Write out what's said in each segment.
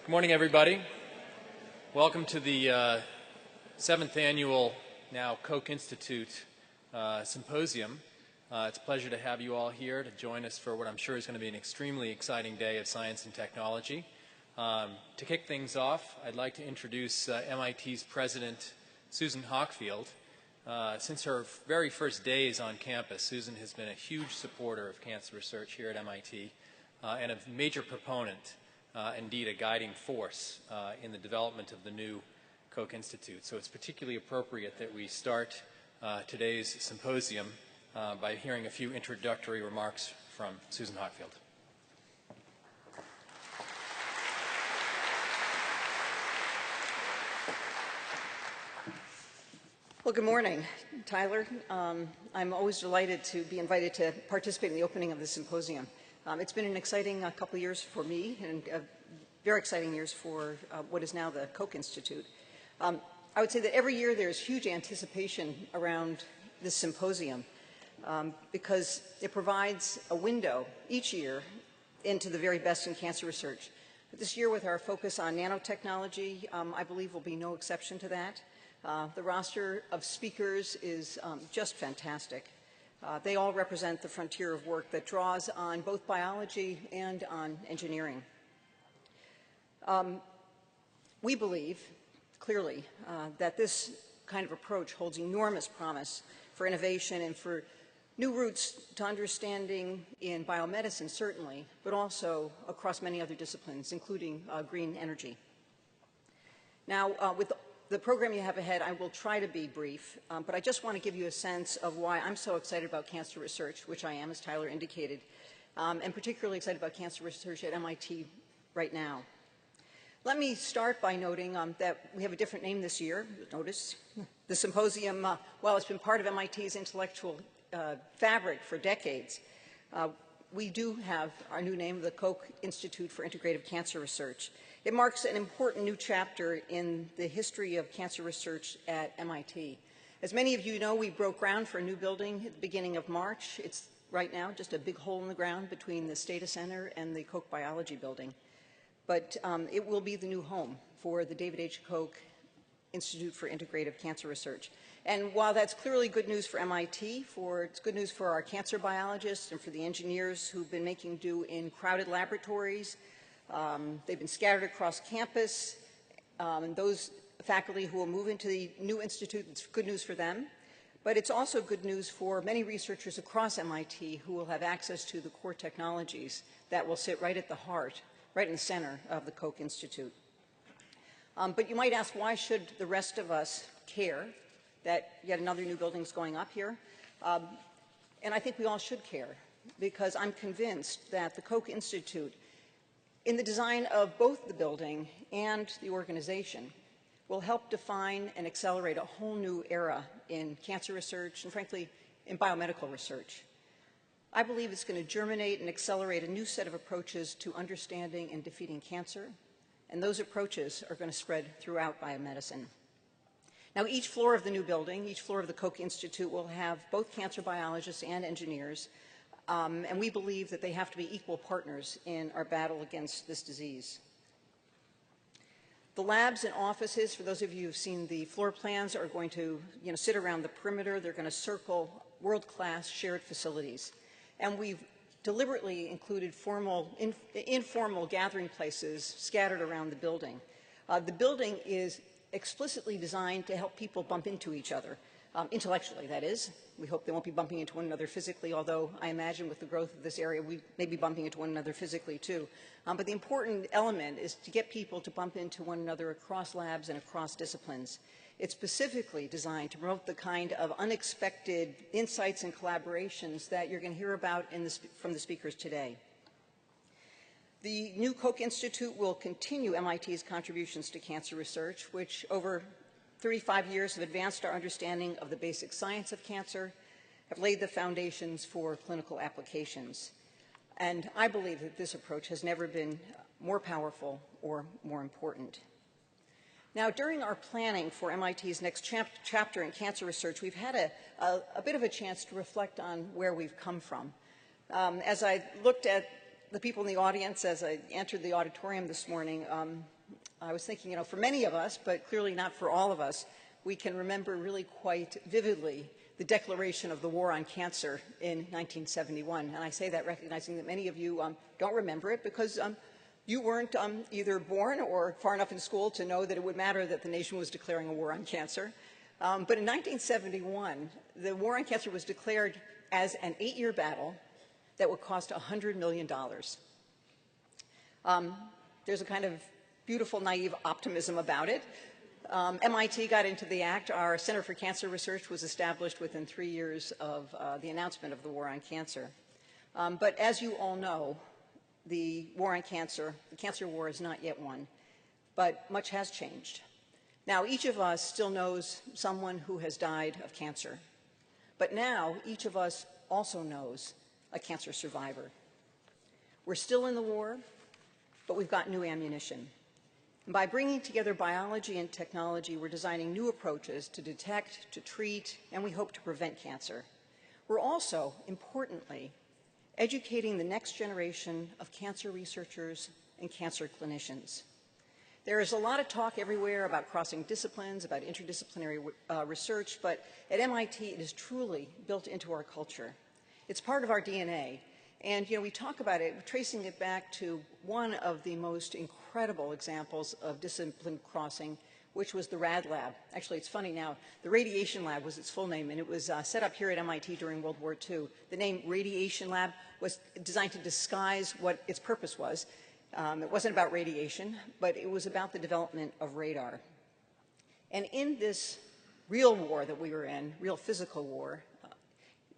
Good morning, everybody. Welcome to the 7th annual, now, Koch Institute Symposium. It's a pleasure to have you all here to join us for what I'm sure is going to be an extremely exciting day of science and technology. To kick things off, I'd like to introduce MIT's president, Susan Hockfield. Since her very first days on campus, Susan has been a huge supporter of cancer research here at MIT and a major proponent, indeed a guiding force in the development of the new Koch Institute. So it's particularly appropriate that we start today's symposium by hearing a few introductory remarks from Susan Hockfield. Well, good morning, Tyler. I'm always delighted to be invited to participate in the opening of the symposium. It's been an exciting couple of years for me and very exciting years for what is now the Koch Institute. I would say that every year there's huge anticipation around this symposium because it provides a window each year into the very best in cancer research. This year, with our focus on nanotechnology, I believe will be no exception to that. The roster of speakers is just fantastic. They all represent the frontier of work that draws on both biology and on engineering. We believe, clearly, that this kind of approach holds enormous promise for innovation and for new routes to understanding in biomedicine, certainly, but also across many other disciplines, including green energy. Now, with the program you have ahead, I will try to be brief, but I just want to give you a sense of why I'm so excited about cancer research, which I am, as Tyler indicated, and particularly excited about cancer research at MIT right now. Let me start by noting that we have a different name this year. Notice the symposium, while it's been part of MIT's intellectual fabric for decades, we do have our new name, the Koch Institute for Integrative Cancer Research. It marks an important new chapter in the history of cancer research at MIT. As many of you know, we broke ground for a new building at the beginning of March. It's right now just a big hole in the ground between the Stata Center and the Koch Biology Building. But it will be the new home for the David H. Koch Institute for Integrative Cancer Research. And while that's clearly good news for MIT, it's good news for our cancer biologists and for the engineers who've been making do in crowded laboratories. They've been scattered across campus, and those faculty who will move into the new institute, it's good news for them. But it's also good news for many researchers across MIT who will have access to the core technologies that will sit right at the heart, right in the center of the Koch Institute. But you might ask, why should the rest of us care that yet another new building is going up here? And I think we all should care, because I'm convinced that the Koch Institute, in the design of both the building and the organization, will help define and accelerate a whole new era in cancer research and, frankly, in biomedical research. I believe it's going to germinate and accelerate a new set of approaches to understanding and defeating cancer, and those approaches are going to spread throughout biomedicine. Now, each floor of the new building, each floor of the Koch Institute will have both cancer biologists and engineers, and we believe that they have to be equal partners in our battle against this disease. The labs and offices, for those of you who've seen the floor plans, are going to sit around the perimeter. They're going to circle world-class shared facilities. And we've deliberately included informal gathering places scattered around the building. The building is explicitly designed to help people bump into each other, intellectually, that is. We hope they won't be bumping into one another physically, although I imagine with the growth of this area, we may be bumping into one another physically, too. But the important element is to get people to bump into one another across labs and across disciplines. It's specifically designed to promote the kind of unexpected insights and collaborations that you're going to hear about from the speakers today. The new Koch Institute will continue MIT's contributions to cancer research, which over 35 years have advanced our understanding of the basic science of cancer, have laid the foundations for clinical applications. And I believe that this approach has never been more powerful or more important. Now, during our planning for MIT's next chapter in cancer research, we've had a bit of a chance to reflect on where we've come from. As I looked at the people in the audience, as I entered the auditorium this morning, I was thinking, for many of us, but clearly not for all of us, we can remember really quite vividly the declaration of the war on cancer in 1971. And I say that recognizing that many of you don't remember it because you weren't either born or far enough in school to know that it would matter that the nation was declaring a war on cancer. But in 1971, the war on cancer was declared as an 8-year battle that would cost $100 million. There's a kind of beautiful, naive optimism about it. MIT got into the act. Our Center for Cancer Research was established within 3 years of the announcement of the war on cancer. But as you all know, the war on cancer, the cancer war is not yet won, but much has changed. Now, each of us still knows someone who has died of cancer, but now each of us also knows a cancer survivor. We're still in the war, but we've got new ammunition. And by bringing together biology and technology, we're designing new approaches to detect, to treat, and we hope to prevent cancer. We're also, importantly, educating the next generation of cancer researchers and cancer clinicians. There is a lot of talk everywhere about crossing disciplines, about interdisciplinary research, but at MIT it is truly built into our culture. It's part of our DNA. And we talk about it, tracing it back to one of the most incredible examples of discipline crossing, which was the RAD lab. Actually, it's funny now, the Radiation Lab was its full name, and it was set up here at MIT during World War II. The name Radiation Lab was designed to disguise what its purpose was. It wasn't about radiation, but it was about the development of radar. And in this real war that we were in, real physical war,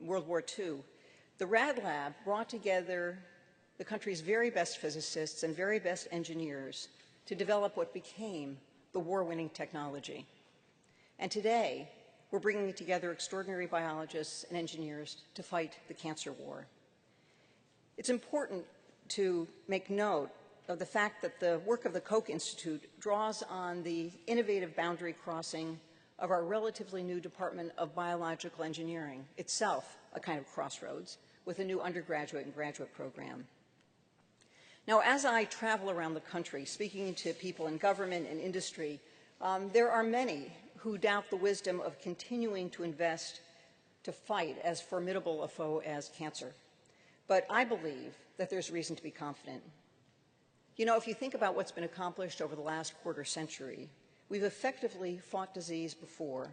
World War II, the RAD Lab brought together the country's very best physicists and very best engineers to develop what became the war-winning technology. And today, we're bringing together extraordinary biologists and engineers to fight the cancer war. It's important to make note of the fact that the work of the Koch Institute draws on the innovative boundary crossing of our relatively new Department of Biological Engineering, itself a kind of crossroads, with a new undergraduate and graduate program. Now, as I travel around the country, speaking to people in government and industry, there are many who doubt the wisdom of continuing to invest to fight as formidable a foe as cancer. But I believe that there's reason to be confident. If you think about what's been accomplished over the last quarter century, we've effectively fought disease before,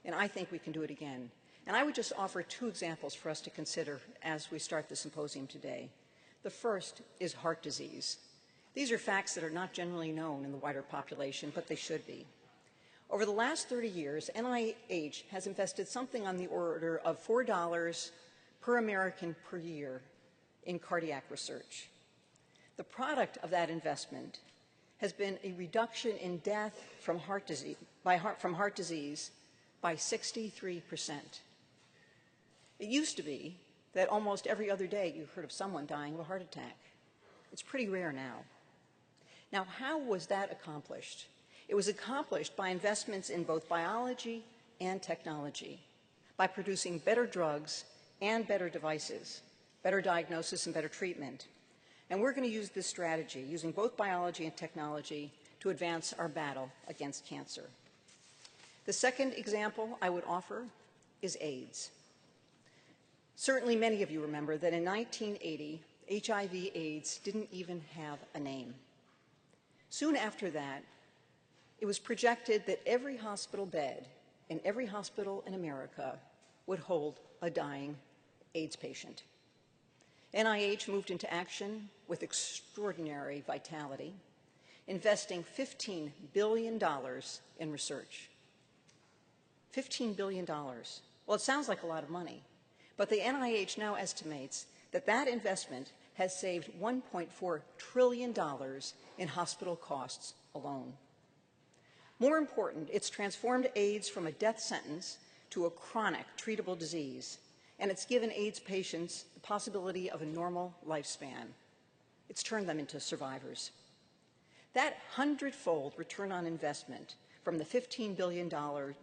and I think we can do it again. And I would just offer 2 examples for us to consider as we start the symposium today. The first is heart disease. These are facts that are not generally known in the wider population, but they should be. Over the last 30 years, NIH has invested something on the order of $4 per American per year in cardiac research. The product of that investment has been a reduction in death from heart disease by 63%. It used to be that almost every other day you heard of someone dying of a heart attack. It's pretty rare now. Now, how was that accomplished? It was accomplished by investments in both biology and technology, by producing better drugs and better devices, better diagnosis and better treatment. And we're going to use this strategy, using both biology and technology, to advance our battle against cancer. The second example I would offer is AIDS. Certainly many of you remember that in 1980, HIV/AIDS didn't even have a name. Soon after that, it was projected that every hospital bed in every hospital in America would hold a dying AIDS patient. NIH moved into action with extraordinary vitality, investing $15 billion in research. $15 billion. Well, it sounds like a lot of money, but the NIH now estimates that that investment has saved $1.4 trillion in hospital costs alone. More important, it's transformed AIDS from a death sentence to a chronic, treatable disease, and it's given AIDS patients the possibility of a normal lifespan. It's turned them into survivors. That 100-fold return on investment from the $15 billion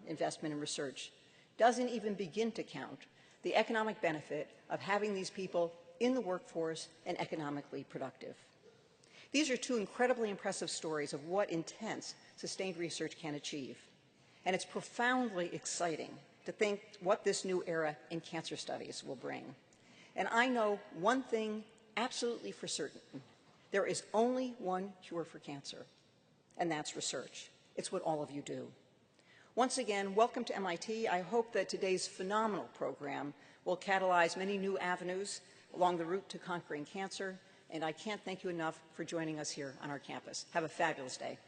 investment in research doesn't even begin to count the economic benefit of having these people in the workforce and economically productive. These are two incredibly impressive stories of what intense, sustained research can achieve. And it's profoundly exciting to think what this new era in cancer studies will bring. And I know one thing absolutely for certain. There is only one cure for cancer, and that's research. It's what all of you do. Once again, welcome to MIT. I hope that today's phenomenal program will catalyze many new avenues along the route to conquering cancer, and I can't thank you enough for joining us here on our campus. Have a fabulous day.